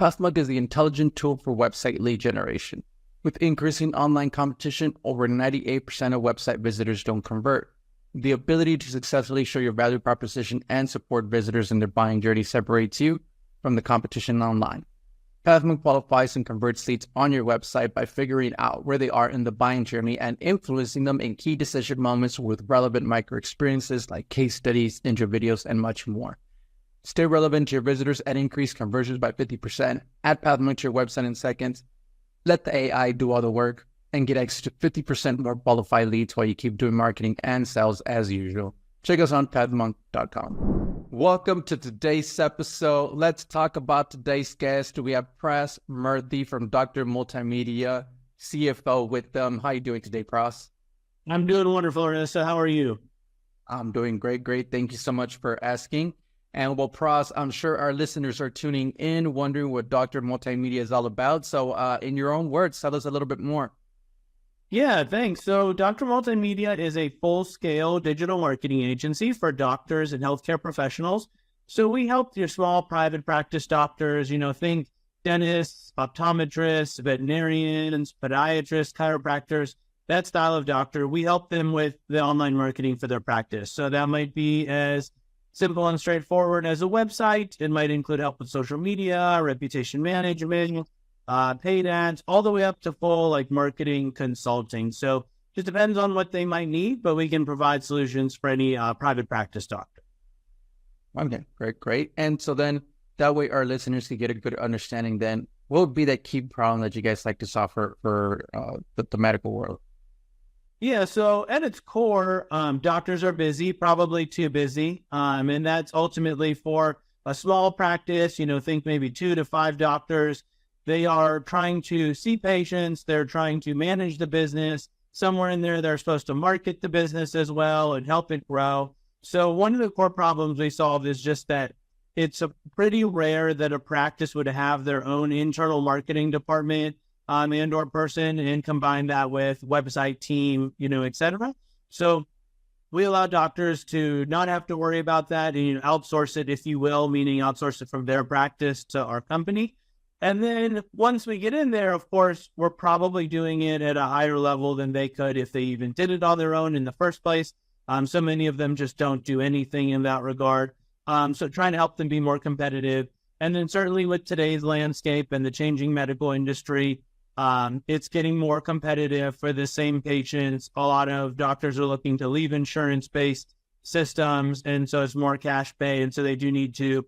Passmug is the intelligent tool for website lead generation. With increasing online competition, over 98% of website visitors don't convert. The ability to successfully show your value proposition and support visitors in their buying journey separates you from the competition online. Passmug qualifies and converts leads on your website by figuring out where they are in the buying journey and influencing them in key decision moments with relevant micro experiences like case studies, intro videos, and much more. Stay relevant to your visitors and increase conversions by 50%. Add Passmug to your website in seconds. Let the AI do all the work and get extra 50% more qualified leads while you keep doing marketing and sales as usual. Check us on passmug.com. Welcome to today's episode. Let's talk about today's guest. We have Pras Murthy from Doctor Multimedia, CFO with them. How are you doing today, Pras? I'm doing wonderful, Ernesto. How are you? I'm doing great. Thank you so much for asking. And well, Pras, I'm sure our listeners are tuning in, wondering what Doctor Multimedia is all about. So in your own words, tell us a little bit more. Yeah, thanks. So Doctor Multimedia is a full-scale digital marketing agency for doctors and healthcare professionals. So we help your small private practice doctors, think dentists, optometrists, veterinarians, podiatrists, chiropractors, that style of doctor. We help them with the online marketing for their practice. So that might be as simple and straightforward as a website. It might include help with social media, reputation management, paid ads, all the way up to full marketing consulting. So just depends on what they might need, but we can provide solutions for any private practice doctor. Okay, great. And so then that way our listeners can get a good understanding then, what would be that key problem that you guys like to solve for the medical world? Yeah, so at its core, doctors are busy, probably too busy. And that's ultimately for a small practice, think maybe 2 to 5 doctors. They are trying to see patients. They're trying to manage the business. Somewhere in there, they're supposed to market the business as well and help it grow. So one of the core problems we solve is just that it's pretty rare that a practice would have their own internal marketing department and/or person and combine that with website team, et cetera. So we allow doctors to not have to worry about that and outsource it, if you will, meaning outsource it from their practice to our company. And then once we get in there, of course, we're probably doing it at a higher level than they could if they even did it on their own in the first place. So many of them just don't do anything in that regard. So trying to help them be more competitive. And then certainly with today's landscape and the changing medical industry, it's getting more competitive for the same patients. A lot of doctors are looking to leave insurance-based systems, and so it's more cash pay. And so they do need to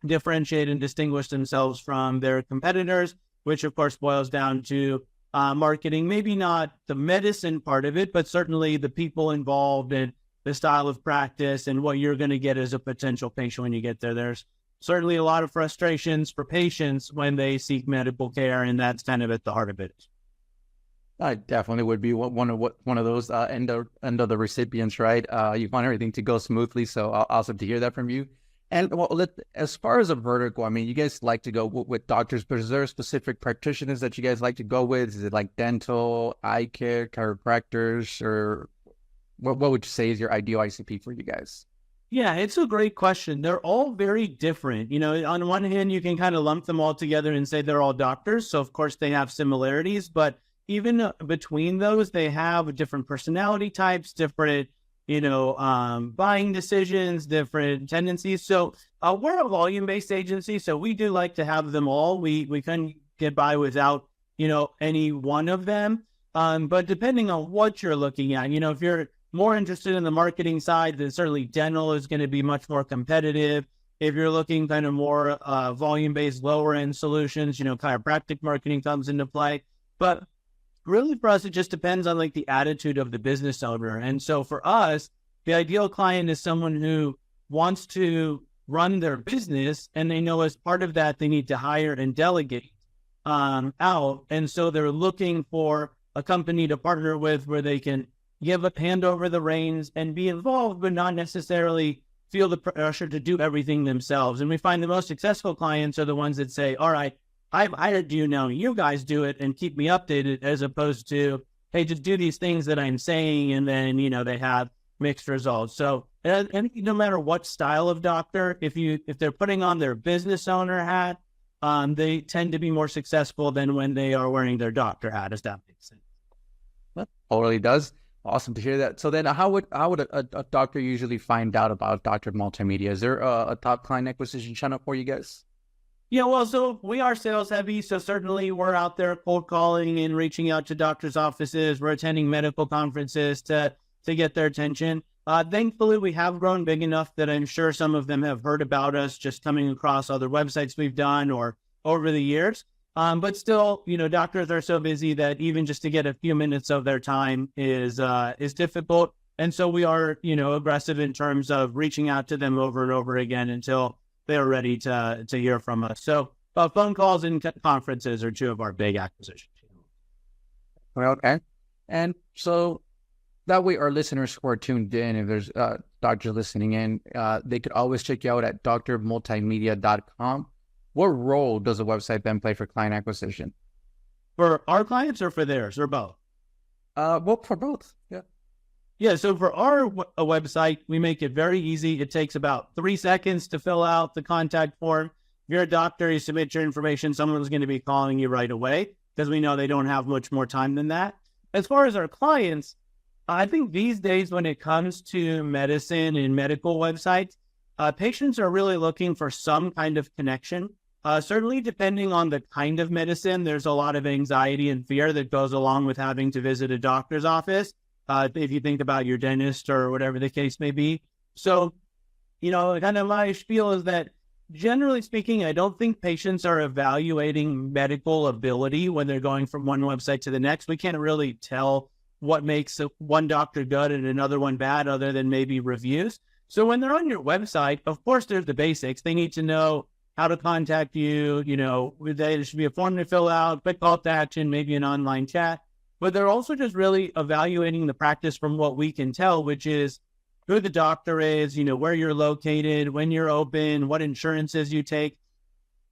differentiate and distinguish themselves from their competitors, which of course boils down to marketing, maybe not the medicine part of it, but certainly the people involved and the style of practice and what you're going to get as a potential patient when you get there. There's certainly a lot of frustrations for patients when they seek medical care, and that's kind of at the heart of it. I definitely would be one of those end of the recipients, right? You want everything to go smoothly, so awesome to hear that from you. And as far as a vertical, you guys like to go with doctors, but is there specific practitioners that you guys like to go with? Is it like dental, eye care, chiropractors, or what would you say is your ideal ICP for you guys? Yeah, it's a great question. They're all very different. On one hand, you can kind of lump them all together and say they're all doctors. So of course they have similarities, but even between those, they have different personality types, different buying decisions, different tendencies. So we're a volume-based agency, so we do like to have them all. We couldn't get by without, any one of them. But depending on what you're looking at, if you're more interested in the marketing side, then certainly dental is going to be much more competitive. If you're looking kind of more volume-based, lower-end solutions, chiropractic marketing comes into play. But really for us, it just depends on the attitude of the business owner. And so for us, the ideal client is someone who wants to run their business, and they know as part of that, they need to hire and delegate out. And so they're looking for a company to partner with where they can hand over the reins and be involved, but not necessarily feel the pressure to do everything themselves. And we find the most successful clients are the ones that say, all right, I've hired you now, you guys do it and keep me updated, as opposed to, hey, just do these things that I'm saying. And then, they have mixed results. So and no matter what style of doctor, if they're putting on their business owner hat, they tend to be more successful than when they are wearing their doctor hat, as that makes sense. That totally does. Awesome to hear that. So then how would a doctor usually find out about Doctor Multimedia? Is there a top client acquisition channel for you guys? Yeah, well, so we are sales heavy. So certainly we're out there cold calling and reaching out to doctors' offices. We're attending medical conferences to get their attention. Thankfully, we have grown big enough that I'm sure some of them have heard about us just coming across other websites we've done or over the years. But still, doctors are so busy that even just to get a few minutes of their time is difficult. And so we are, aggressive in terms of reaching out to them over and over again until they're ready to hear from us. So phone calls and conferences are two of our big acquisitions. Well, okay. And so that way our listeners who are tuned in, if there's doctors listening in, they could always check you out at drmultimedia.com. What role does a website then play for client acquisition? For our clients or for theirs or both? Well, for both. Yeah. Yeah. So for our website, we make it very easy. It takes about 3 seconds to fill out the contact form. If you're a doctor, you submit your information, someone's going to be calling you right away because we know they don't have much more time than that. As far as our clients, I think these days when it comes to medicine and medical websites, patients are really looking for some kind of connection. Certainly, depending on the kind of medicine, there's a lot of anxiety and fear that goes along with having to visit a doctor's office. If you think about your dentist or whatever the case may be. So, kind of my spiel is that generally speaking, I don't think patients are evaluating medical ability when they're going from one website to the next. We can't really tell what makes one doctor good and another one bad other than maybe reviews. So when they're on your website, of course, there's the basics. They need to know how to contact you, there should be a form to fill out, quick call to action, maybe an online chat. But they're also just really evaluating the practice from what we can tell, which is who the doctor is, where you're located, when you're open, what insurances you take.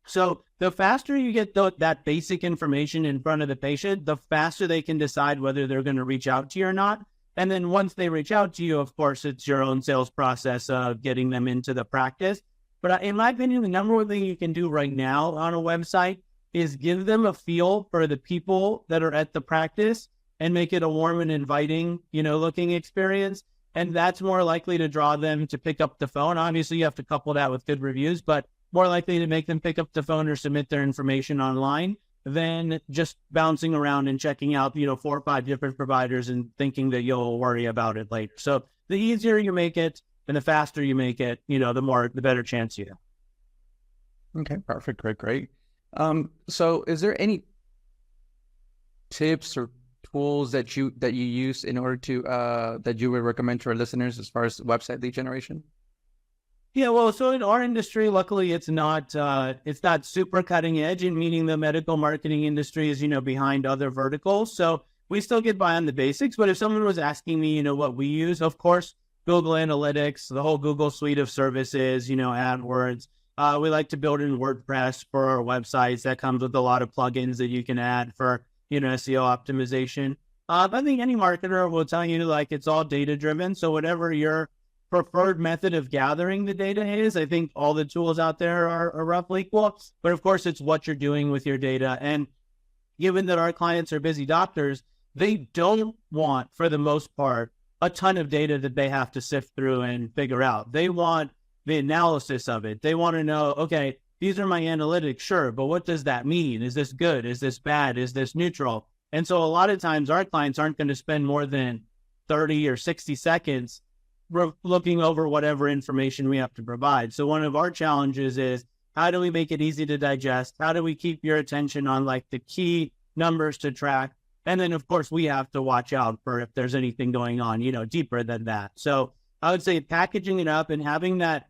So the faster you get that basic information in front of the patient, the faster they can decide whether they're going to reach out to you or not. And then once they reach out to you, of course, it's your own sales process of getting them into the practice. But in my opinion, the number one thing you can do right now on a website is give them a feel for the people that are at the practice and make it a warm and inviting, looking experience. And that's more likely to draw them to pick up the phone. Obviously, you have to couple that with good reviews, but more likely to make them pick up the phone or submit their information online than just bouncing around and checking out, 4 or 5 different providers and thinking that you'll worry about it later. So the easier you make it and the faster you make it, the better chance you have. Okay, perfect. Great. So is there any tips or tools that you use in order to that you would recommend to our listeners as far as website lead generation? Yeah, well, so in our industry, luckily, it's not super cutting edge, and meaning the medical marketing industry is, behind other verticals. So we still get by on the basics. But if someone was asking me, what we use, of course, Google Analytics, the whole Google suite of services, AdWords. We like to build in WordPress for our websites. That comes with a lot of plugins that you can add for, SEO optimization. I think any marketer will tell you, it's all data driven. So whatever your preferred method of gathering the data is, I think all the tools out there are roughly equal. But of course, it's what you're doing with your data. And given that our clients are busy doctors, they don't want, for the most part, a ton of data that they have to sift through and figure out. They want the analysis of it. They want to know, okay, these are my analytics, sure, but what does that mean? Is this good? Is this bad? Is this neutral? And so a lot of times our clients aren't going to spend more than 30 or 60 seconds looking over whatever information we have to provide. So one of our challenges is, how do we make it easy to digest? How do we keep your attention on the key numbers to track? And then of course we have to watch out for if there's anything going on, deeper than that. So I would say packaging it up and having that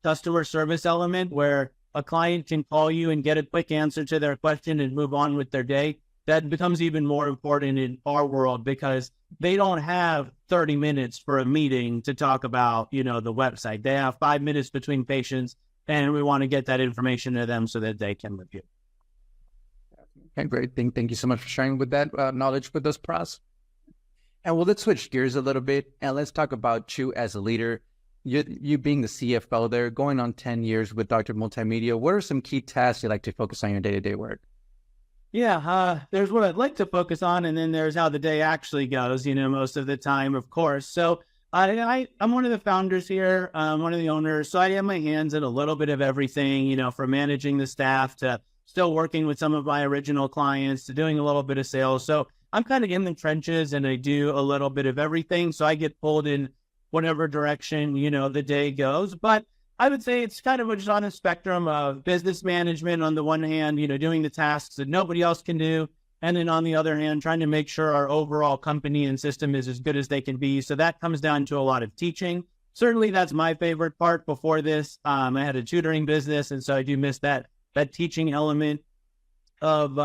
customer service element where a client can call you and get a quick answer to their question and move on with their day, that becomes even more important in our world because they don't have 30 minutes for a meeting to talk about, the website. They have 5 minutes between patients, and we want to get that information to them so that they can review. Okay, great. Thank you so much for sharing with that knowledge with us, Pras. And well, let's switch gears a little bit and let's talk about you as a leader. You being the CFO there, going on 10 years with Doctor Multimedia, what are some key tasks you like to focus on your day-to-day work? Yeah, there's what I'd like to focus on, and then there's how the day actually goes, most of the time, of course. So I'm one of the founders here, one of the owners. So I have my hands in a little bit of everything, from managing the staff to still working with some of my original clients to doing a little bit of sales. So I'm kind of in the trenches and I do a little bit of everything. So I get pulled in whatever direction, the day goes. But I would say it's kind of just on a spectrum of business management on the one hand, doing the tasks that nobody else can do. And then on the other hand, trying to make sure our overall company and system is as good as they can be. So that comes down to a lot of teaching. Certainly that's my favorite part. Before this, I had a tutoring business. And so I do miss that teaching element of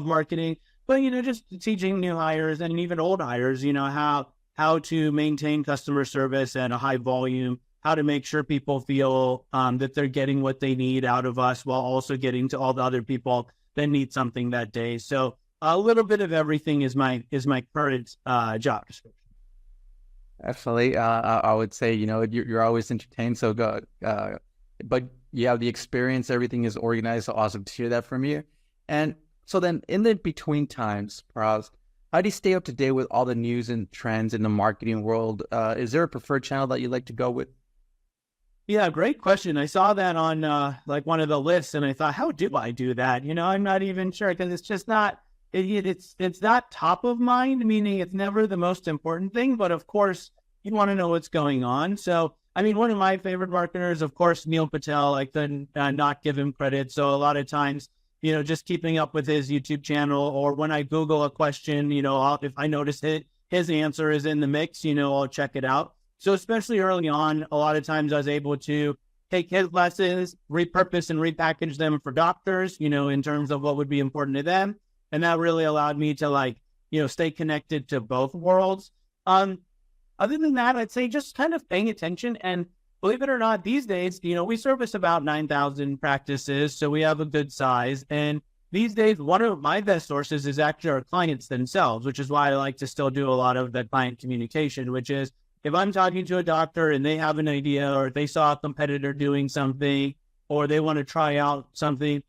marketing. But, just teaching new hires and even old hires, how to maintain customer service at a high volume, how to make sure people feel that they're getting what they need out of us while also getting to all the other people that need something that day. So a little bit of everything is my current job description. Absolutely. I would say, you're always entertained. So good. But you have the experience. Everything is organized. So awesome to hear that from you. And so then in the between times, Pras, how do you stay up to date with all the news and trends in the marketing world? Is there a preferred channel that you like to go with? Yeah, great question. I saw that on one of the lists and I thought, how do I do that? I'm not even sure because it's just not, it's not top of mind, meaning it's never the most important thing. But of course, you want to know what's going on. So, one of my favorite marketers, of course, Neil Patel, I couldn't not give him credit. So a lot of times, just keeping up with his YouTube channel, or when I Google a question, if I notice his answer is in the mix, I'll check it out. So especially early on, a lot of times I was able to take his lessons, repurpose and repackage them for doctors, in terms of what would be important to them. And that really allowed me to stay connected to both worlds. Other than that, I'd say just kind of paying attention. And believe it or not, these days, we service about 9,000 practices. So we have a good size. And these days, one of my best sources is actually our clients themselves, which is why I like to still do a lot of the client communication, which is if I'm talking to a doctor and they have an idea or they saw a competitor doing something or they want to try out something,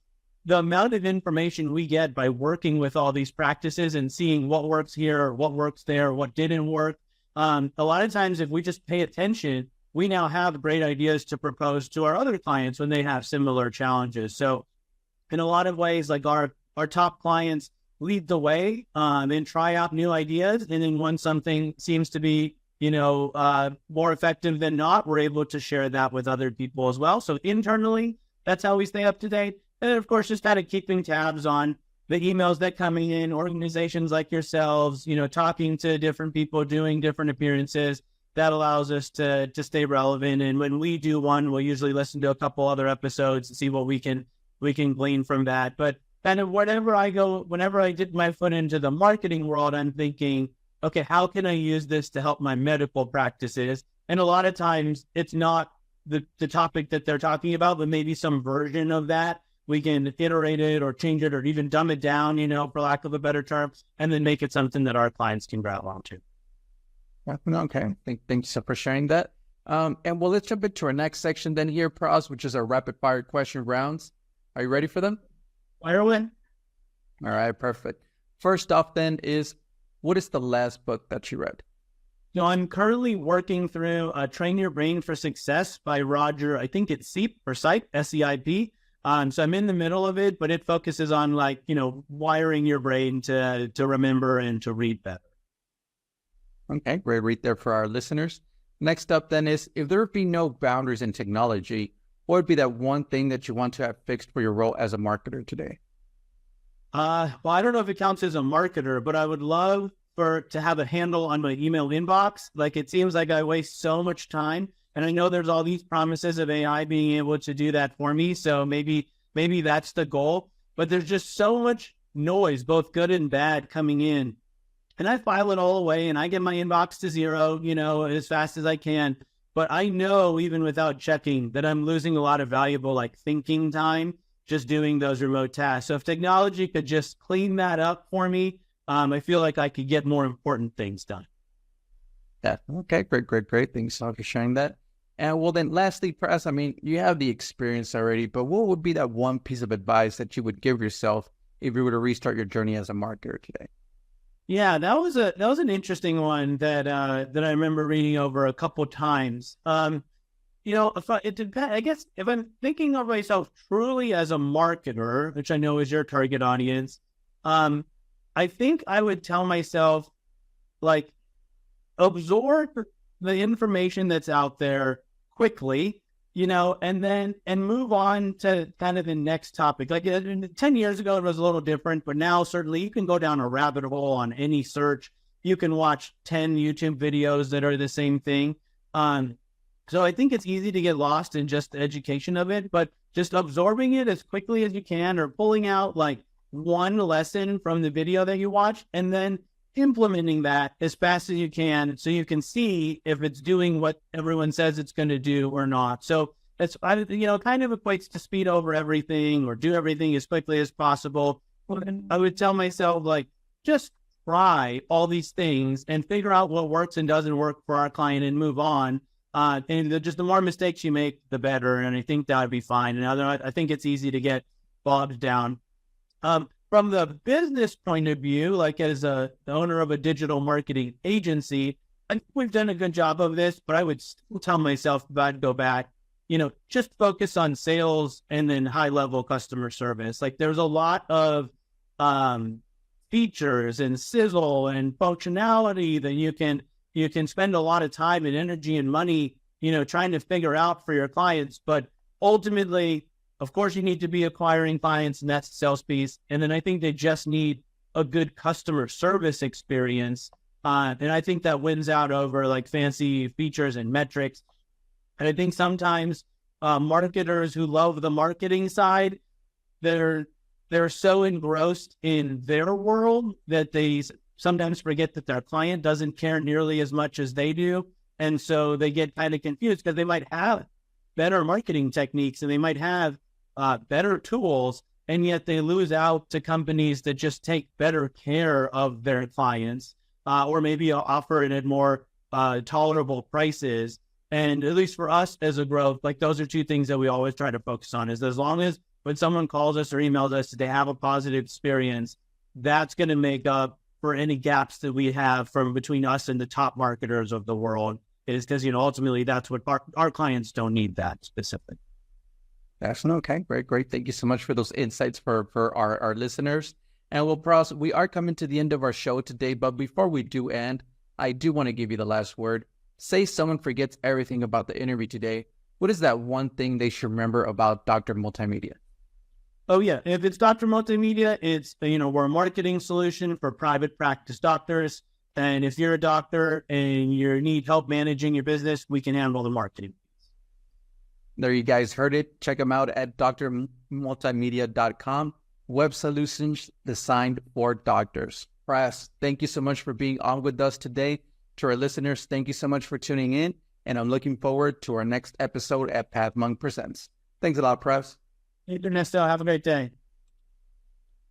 the amount of information we get by working with all these practices and seeing what works here or what works there, what didn't work. A lot of times, if we just pay attention, we now have great ideas to propose to our other clients when they have similar challenges. So in a lot of ways, our top clients lead the way and try out new ideas. And then when something seems to be more effective than not, we're able to share that with other people as well. So internally, that's how we stay up to date. And of course, just kind of keeping tabs on the emails that coming in, organizations like yourselves, talking to different people, doing different appearances. That allows us to stay relevant. And when we do one, we'll usually listen to a couple other episodes and see what we can glean from that. But kind of whenever I dip my foot into the marketing world, I'm thinking, okay, how can I use this to help my medical practices? And a lot of times it's not the topic that they're talking about, but maybe some version of that. We can iterate it or change it or even dumb it down, for lack of a better term, and then make it something that our clients can grab onto. Okay. Thanks for sharing that. And well, let's jump into our next section then here, Pras, which is our rapid fire question rounds. Are you ready for them? Fire away. All right, perfect. First off then is, what is the last book that you read? So I'm currently working through Train Your Brain for Success by Roger, I think it's Seip or Seip, S-E-I-P. So I'm in the middle of it, but it focuses on wiring your brain to remember and to read better. Okay, great read there for our listeners. Next up then is, if there would be no boundaries in technology, what would be that one thing that you want to have fixed for your role as a marketer today? Well, I don't know if it counts as a marketer, but I would love to have a handle on my email inbox. It seems like I waste so much time. And I know there's all these promises of AI being able to do that for me. So maybe that's the goal. But there's just so much noise, both good and bad, coming in. And I file it all away and I get my inbox to zero, as fast as I can. But I know, even without checking, that I'm losing a lot of valuable thinking time just doing those remote tasks. So if technology could just clean that up for me, I feel like I could get more important things done. Yeah. Okay. Great. Thanks for sharing that. And well, then lastly, Pras, I mean, you have the experience already, but what would be that one piece of advice that you would give yourself if you were to restart your journey as a marketer today? Yeah, that was an interesting one that that I remember reading over a couple times. If it depends, I guess if I'm thinking of myself truly as a marketer, which I know is your target audience, I think I would tell myself, like, absorb the information that's out there quickly, and move on to kind of the next topic. Like 10 years ago, it was a little different, but now certainly you can go down a rabbit hole on any search. You can watch 10 YouTube videos that are the same thing. So I think it's easy to get lost in just the education of it, but just absorbing it as quickly as you can, or pulling out like one lesson from the video that you watch and then implementing that as fast as you can so you can see if it's doing what everyone says it's going to do or not. So that's, kind of equates to speed over everything or do everything as quickly as possible. I would tell myself, like, just try all these things and figure out what works and doesn't work for our client and move on. And just the more mistakes you make, the better. And I think that would be fine. And I think it's easy to get bogged down. From the business point of view, like as the owner of a digital marketing agency, I think we've done a good job of this, but I would still tell myself about go back, just focus on sales and then high level customer service. Like there's a lot of features and sizzle and functionality that you can spend a lot of time and energy and money, trying to figure out for your clients. But ultimately, of course, you need to be acquiring clients, and that's the sales piece. And then I think they just need a good customer service experience. And I think that wins out over like fancy features and metrics. And I think sometimes marketers who love the marketing side, they're so engrossed in their world that they sometimes forget that their client doesn't care nearly as much as they do. And so they get kind of confused because they might have better marketing techniques and they might have better tools, and yet they lose out to companies that just take better care of their clients, or maybe offer it at more tolerable prices. And at least for us as a growth, like those are two things that we always try to focus on, is as long as when someone calls us or emails us, they have a positive experience, that's going to make up for any gaps that we have from between us and the top marketers of the world. Is because, ultimately that's what our clients don't need that specific. Excellent. Okay, great. Thank you so much for those insights for our listeners. And well, Pras, we are coming to the end of our show today, but before we do end, I do want to give you the last word. Say someone forgets everything about the interview today. What is that one thing they should remember about Doctor Multimedia? Oh, yeah. If it's Doctor Multimedia, it's, we're a marketing solution for private practice doctors. And if you're a doctor and you need help managing your business, we can handle the marketing. There you guys heard it. Check them out at drmultimedia.com. Web solutions designed for doctors. Pras, thank you so much for being on with us today. To our listeners, thank you so much for tuning in. And I'm looking forward to our next episode at Path Monk Presents. Thanks a lot, Pras. Hey, Ernesto. Have a great day.